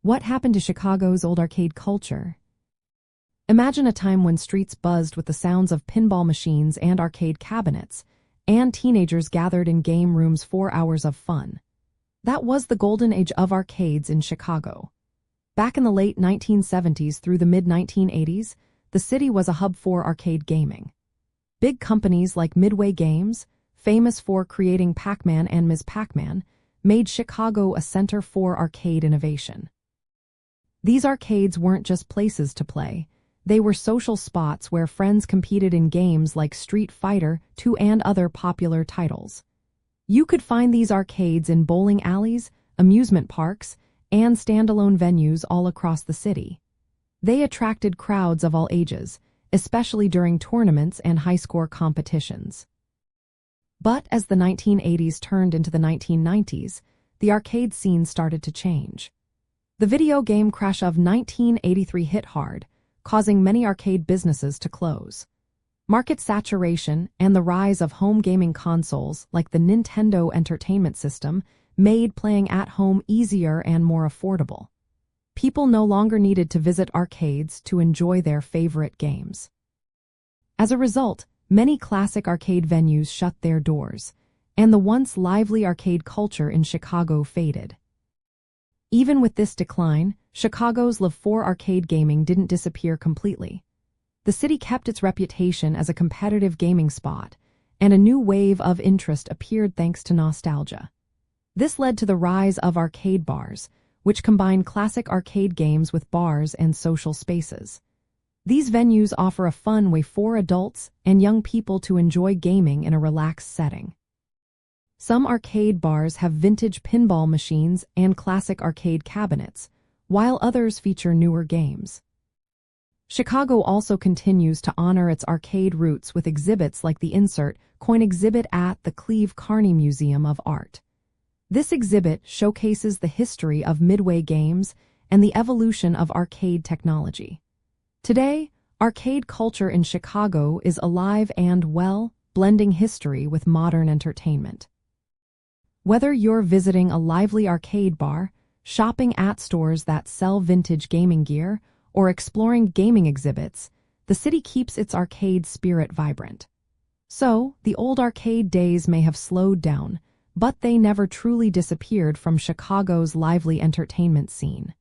What happened to Chicago's old arcade culture? Imagine a time when streets buzzed with the sounds of pinball machines and arcade cabinets, and teenagers gathered in game rooms for hours of fun. That was the golden age of arcades in Chicago. Back in the late 1970s through the mid-1980s, the city was a hub for arcade gaming. Big companies like Midway Games, famous for creating Pac-Man and Ms. Pac-Man, made Chicago a center for arcade innovation. These arcades weren't just places to play. They were social spots where friends competed in games like Street Fighter II and other popular titles. You could find these arcades in bowling alleys, amusement parks, and standalone venues all across the city. They attracted crowds of all ages, especially during tournaments and high-score competitions. But as the 1980s turned into the 1990s, the arcade scene started to change. The video game crash of 1983 hit hard, causing many arcade businesses to close. Market saturation and the rise of home gaming consoles like the Nintendo Entertainment System made playing at home easier and more affordable. People no longer needed to visit arcades to enjoy their favorite games. As a result, many classic arcade venues shut their doors, and the once lively arcade culture in Chicago faded. Even with this decline, Chicago's love for arcade gaming didn't disappear completely. The city kept its reputation as a competitive gaming spot, and a new wave of interest appeared thanks to nostalgia. This led to the rise of arcade bars, which combine classic arcade games with bars and social spaces. These venues offer a fun way for adults and young people to enjoy gaming in a relaxed setting. Some arcade bars have vintage pinball machines and classic arcade cabinets, while others feature newer games. Chicago also continues to honor its arcade roots with exhibits like the Insert Coin exhibit at the Cleve Carney Museum of Art. This exhibit showcases the history of Midway Games and the evolution of arcade technology. Today, arcade culture in Chicago is alive and well, blending history with modern entertainment. Whether you're visiting a lively arcade bar, shopping at stores that sell vintage gaming gear, or exploring gaming exhibits, the city keeps its arcade spirit vibrant. So, the old arcade days may have slowed down, but they never truly disappeared from Chicago's lively entertainment scene.